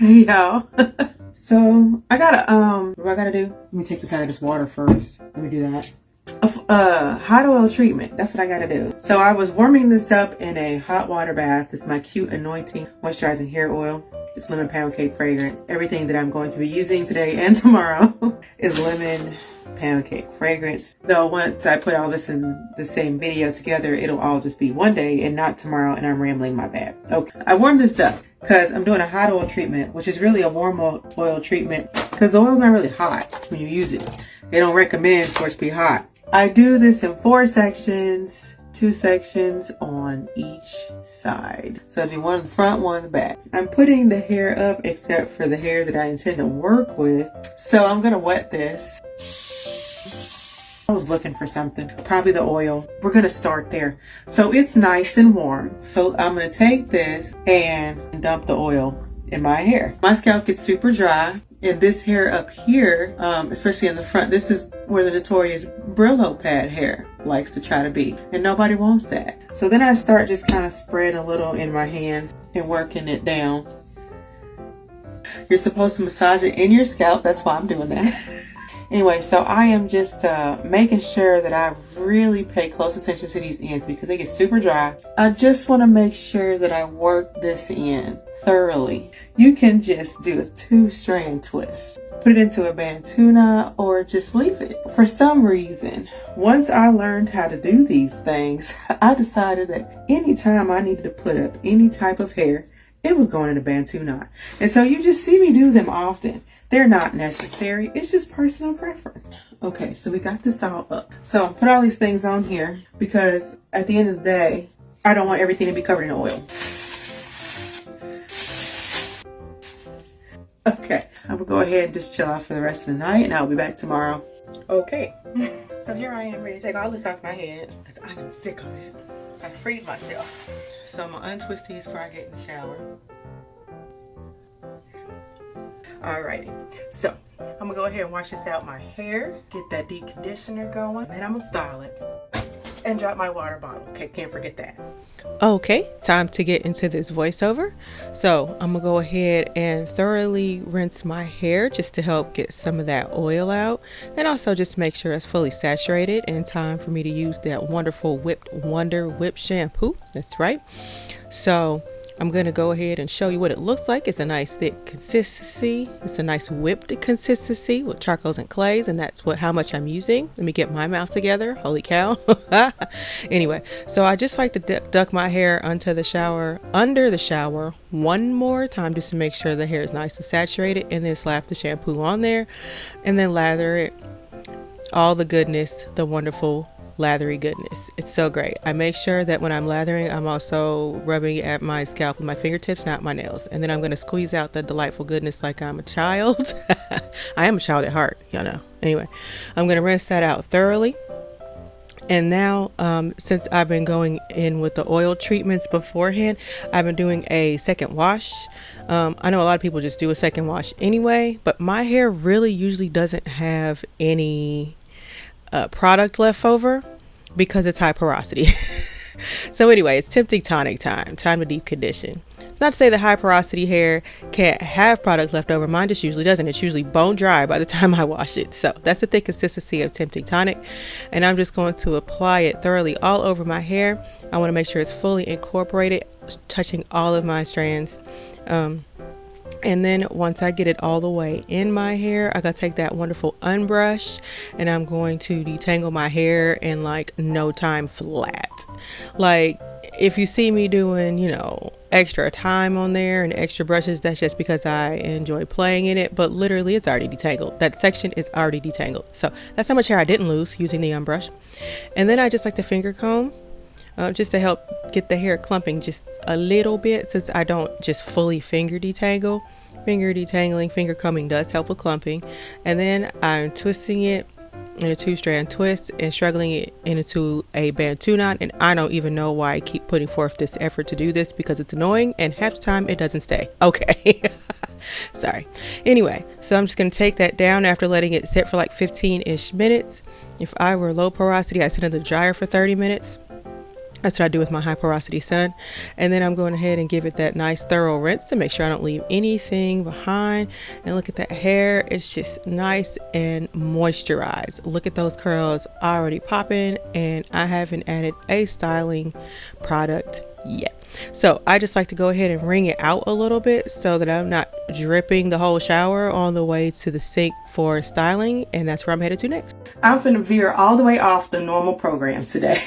Hey y'all. So I gotta what do I gotta do? Let me take this out of this water first. Let me do that. Hot oil treatment. That's what I gotta do. So I was warming this up in a hot water bath. This is my Acute Anointing Moisturizing Hair Oil. It's lemon pound cake fragrance. Everything that I'm going to be using today and tomorrow is lemon pound cake fragrance. Though once I put all this in the same video together, it'll all just be one day and not tomorrow, and I'm rambling my bad. Okay, I warmed this up because I'm doing a hot oil treatment, which is really a warm oil treatment because the oil's not really hot when you use it. They don't recommend for it to be hot. I do this in 4 sections, 2 sections on each side. So I do one in the front, one in the back. I'm putting the hair up except for the hair that I intend to work with. So I'm gonna wet this. I was looking for something, probably the oil. We're gonna start there. So it's nice and warm. So I'm gonna take this and dump the oil in my hair. My scalp gets super dry. And this hair up here, especially in the front, this is where the notorious Brillo pad hair likes to try to be. And nobody wants that. So then I start just kind of spreading a little in my hands and working it down. You're supposed to massage it in your scalp. That's why I'm doing that. Anyway, so I am just making sure that I really pay close attention to these ends because they get super dry. I just want to make sure that I work this in thoroughly. You can just do a 2-strand twist. Put it into a Bantu knot or just leave it. For some reason, once I learned how to do these things, I decided that anytime I needed to put up any type of hair, it was going in a Bantu knot. And so you just see me do them often. They're not necessary. It's just personal preference. Okay, so we got this all up. So I put all these things on here because at the end of the day, I don't want everything to be covered in oil. Okay, I'm gonna go ahead and just chill out for the rest of the night and I'll be back tomorrow. Okay, so here I am ready to take all this off my head because I am sick of it. I freed myself. So I'm gonna untwist these before I get in the shower. Alrighty, so I'm gonna go ahead and wash this out my hair, get that deep conditioner going, and then I'm gonna style it and drop my water bottle. Okay, can't forget that. Okay, time to get into this voiceover. So I'm gonna go ahead and thoroughly rinse my hair just to help get some of that oil out, and also just make sure it's fully saturated. And time for me to use that wonderful Wonder Whip shampoo. That's right. So I'm going to go ahead and show you what it looks like. It's a nice thick consistency. It's a nice whipped consistency with charcoals and clays, and that's how much I'm using. Let me get my mouth together. Holy cow. Anyway, so I just like to duck my hair under the shower one more time just to make sure the hair is nice and saturated, and then slap the shampoo on there and then lather it. All the goodness, the wonderful lathery goodness. It's so great. I make sure that when I'm lathering, I'm also rubbing at my scalp with my fingertips, not my nails. And then I'm going to squeeze out the delightful goodness like I'm a child. I am a child at heart, you know. Anyway, I'm going to rinse that out thoroughly. And now, since I've been going in with the oil treatments beforehand, I've been doing a second wash. I know a lot of people just do a second wash anyway, but my hair really usually doesn't have any product left over because it's high porosity. So anyway, it's tempting tonic time to deep condition. It's not to say that high porosity hair can't have product left over. Mine just usually doesn't. It's usually bone dry by the time I wash it. So that's the thick consistency of tempting tonic, and I'm just going to apply it thoroughly all over my hair. I want to make sure it's fully incorporated, touching all of my strands. And then once I get it all the way in my hair, I gotta take that wonderful unbrush and I'm going to detangle my hair in like no time flat. Like if you see me doing, you know, extra time on there and extra brushes, that's just because I enjoy playing in it, but literally it's already detangled. That section is already detangled. So that's how much hair I didn't lose using the unbrush. And then I just like to finger comb just to help get the hair clumping just a little bit, since I don't just fully finger detangle. Finger detangling, finger combing does help with clumping. And then I'm twisting it in a 2-strand twist and struggling it into a Bantu knot. And I don't even know why I keep putting forth this effort to do this, because it's annoying and half the time it doesn't stay. Okay. Sorry. Anyway, so I'm just going to take that down after letting it sit for like 15-ish minutes. If I were low porosity, I'd sit in the dryer for 30 minutes. That's what I do with my high porosity sun. And then I'm going ahead and give it that nice thorough rinse to make sure I don't leave anything behind. And look at that hair. It's just nice and moisturized. Look at those curls already popping, and I haven't added a styling product yet. So I just like to go ahead and wring it out a little bit so that I'm not dripping the whole shower on the way to the sink for styling. And that's where I'm headed to next. I'm finna veer all the way off the normal program today.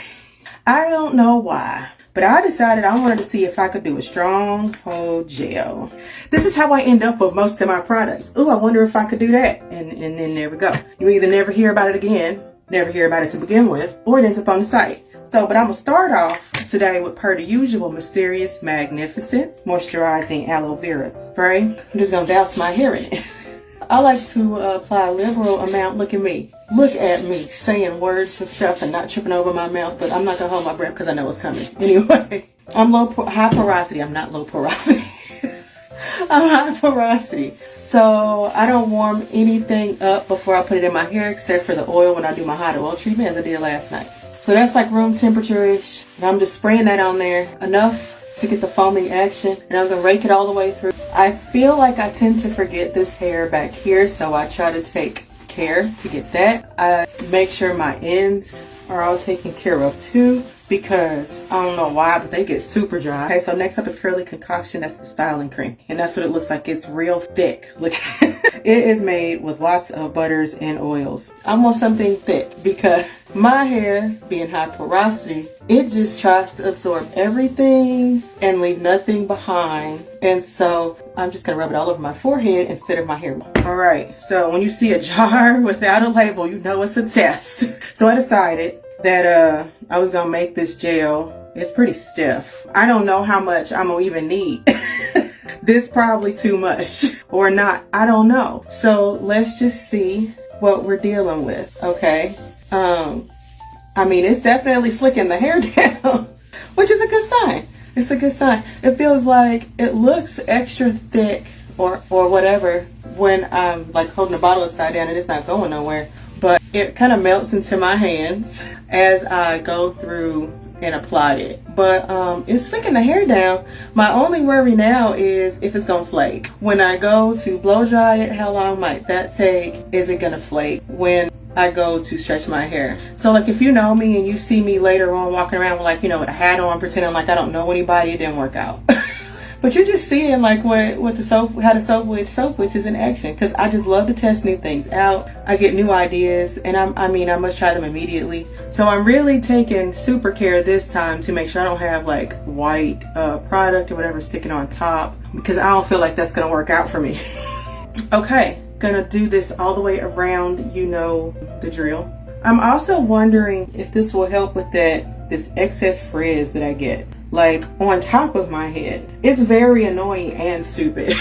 I don't know why, but I decided I wanted to see if I could do a stronghold gel. This is how I end up with most of my products. Ooh, I wonder if I could do that. And then there we go. You either never hear about it again, never hear about it to begin with, or it ends up on the site. So, but I'm gonna start off today with, per the usual, Mysterious Magnificence Moisturizing Aloe Vera Spray. I'm just gonna douse my hair in it. I like to apply a liberal amount. Look at me. Look at me saying words and stuff and not tripping over my mouth, but I'm not gonna hold my breath because I know it's coming. Anyway, I'm high porosity. I'm not low porosity. I'm high porosity. So I don't warm anything up before I put it in my hair except for the oil when I do my hot oil treatment, as I did last night. So that's like room temperature-ish. And I'm just spraying that on there enough to get the foaming action, and I'm gonna rake it all the way through. I feel like I tend to forget this hair back here, so I try to take care to get that. I make sure my ends are all taken care of too, because I don't know why, but they get super dry. Okay, so next up is Curly Concoction. That's the styling cream, and that's what it looks like. It's real thick. Look, it is made with lots of butters and oils. I want something thick because my hair, being high porosity, it just tries to absorb everything and leave nothing behind. And so I'm just gonna rub it all over my forehead instead of my hair. All right, so when you see a jar without a label, you know it's a test. So I decided that I was gonna make this gel. It's pretty stiff. I don't know how much I'm gonna even need. This probably too much or not, I don't know. So let's just see what we're dealing with, okay? I mean, it's definitely slicking the hair down, which is a good sign. It's a good sign. It feels like it looks extra thick or whatever when I'm like holding the bottle upside down and it's not going nowhere. But it kind of melts into my hands as I go through and apply it. But it's slicking the hair down. My only worry now is if it's gonna flake. When I go to blow dry it, how long might that take? Is it gonna flake when I go to stretch my hair? So like if you know me and you see me later on walking around with, like, you know, with a hat on, pretending like I don't know anybody, it didn't work out. But you're just seeing like what the soap, how the soap witch is in action, because I just love to test new things out. I get new ideas, and I must try them immediately. So I'm really taking super care this time to make sure I don't have like white product or whatever sticking on top, because I don't feel like that's gonna work out for me. Okay, gonna do this all the way around, you know the drill. I'm also wondering if this will help with this excess frizz that I get, like on top of my head. It's very annoying and stupid.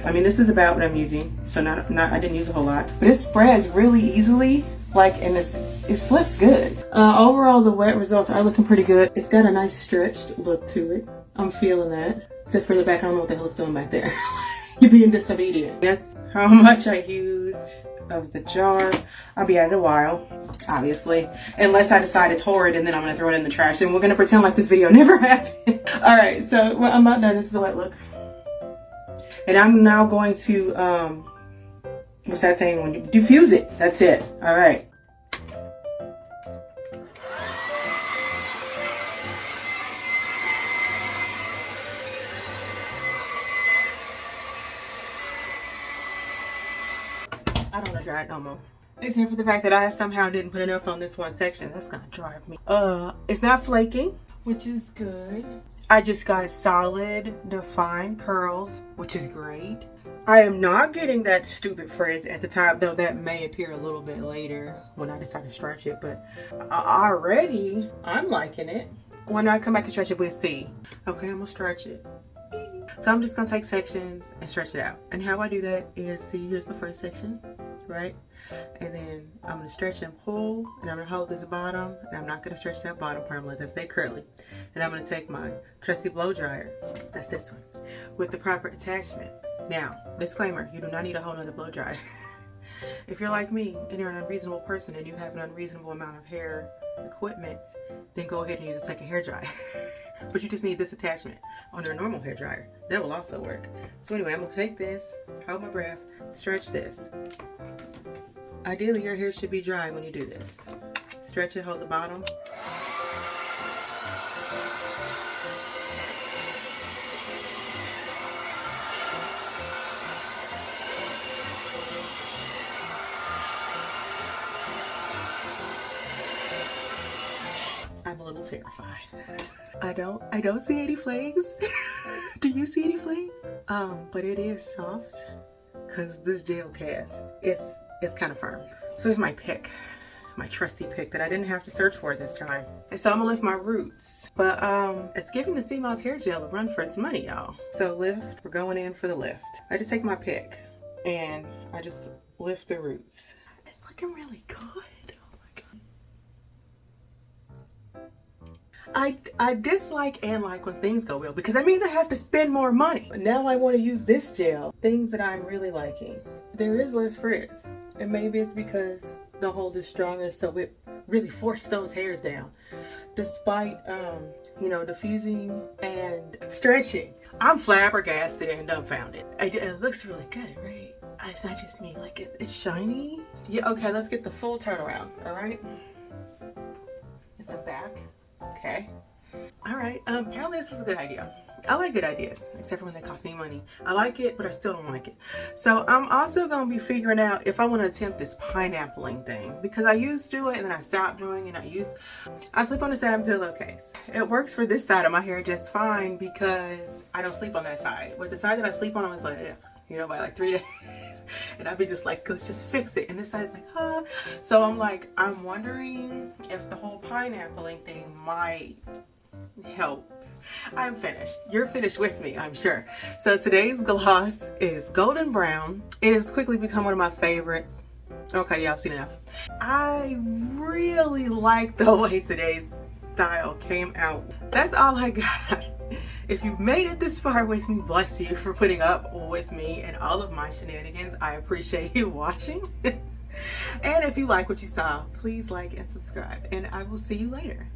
I mean, this is about what I'm using, so I didn't use a whole lot, but it spreads really easily, like, and it slips good. Overall, the wet results are looking pretty good. It's got a nice stretched look to it. I'm feeling that. Except for the back, I don't know what the hell it's doing back there. You're being disobedient. That's how much I used of the jar. I'll be at it a while, obviously, unless I decide it's horrid and then I'm gonna throw it in the trash, and we're gonna pretend like this video never happened. All right, so well, I'm about done. This is the wet look, and I'm now going to what's that thing when you diffuse it? That's it. All right. I don't want to dry it no more. Except for the fact that I somehow didn't put enough on this one section. That's gonna drive me. It's not flaking, which is good. I just got solid, defined curls, which is great. I am not getting that stupid frizz at the top, though that may appear a little bit later when I decide to stretch it, but already I'm liking it. When I come back and stretch it, we'll see. Okay, I'm gonna stretch it. So I'm just gonna take sections and stretch it out. And how I do that is, see, here's my first section, right? And then I'm gonna stretch and pull, and I'm gonna hold this bottom, and I'm not gonna stretch that bottom part. I'm gonna let that stay curly. And I'm gonna take my trusty blow dryer, that's this one, with the proper attachment. Now, disclaimer, you do not need a whole nother blow dryer. If you're like me and you're an unreasonable person and you have an unreasonable amount of hair equipment, then go ahead and use a second hair dryer. But you just need this attachment on your normal hair dryer. That will also work. So anyway, I'm gonna take this, hold my breath, stretch this. Ideally, your hair should be dry when you do this. Stretch it, hold the bottom. I'm a little terrified. I don't see any flakes. Do you see any flakes? But it is soft because this gel cast is kind of firm. So here's my pick, my trusty pick that I didn't have to search for this time. And so I'm gonna lift my roots. But it's giving the sea moss hair gel a run for its money, y'all. So lift, we're going in for the lift. I just take my pick and I just lift the roots. It's looking really good. I dislike and like when things go well because that means I have to spend more money. But now I want to use this gel. Things that I'm really liking. There is less frizz. And maybe it's because the hold is stronger, so it really forced those hairs down. Despite, diffusing and stretching. I'm flabbergasted and dumbfounded. It looks really good, right? It's not just me, like it's shiny. Yeah, okay, let's get the full turnaround, all right? It's the back. Okay. All right. Apparently this was a good idea. I like good ideas, except for when they cost me money. I like it, but I still don't like it. So I'm also going to be figuring out if I want to attempt this pineappling thing because I used to do it and then I stopped doing it. I sleep on a satin pillowcase. It works for this side of my hair just fine because I don't sleep on that side. With the side that I sleep on, I was like, by like 3 days. And I'd be just like, let's just fix it. And this side's like, huh. So I'm wondering if the whole pineappling thing might help. I'm finished. You're finished with me, I'm sure. So today's gloss is golden brown. It has quickly become one of my favorites. Okay, y'all seen enough. I really like the way today's style came out. That's all I got. If you made it this far with me, bless you for putting up with me and all of my shenanigans. I appreciate you watching. And if you like what you saw, please like and subscribe. And I will see you later.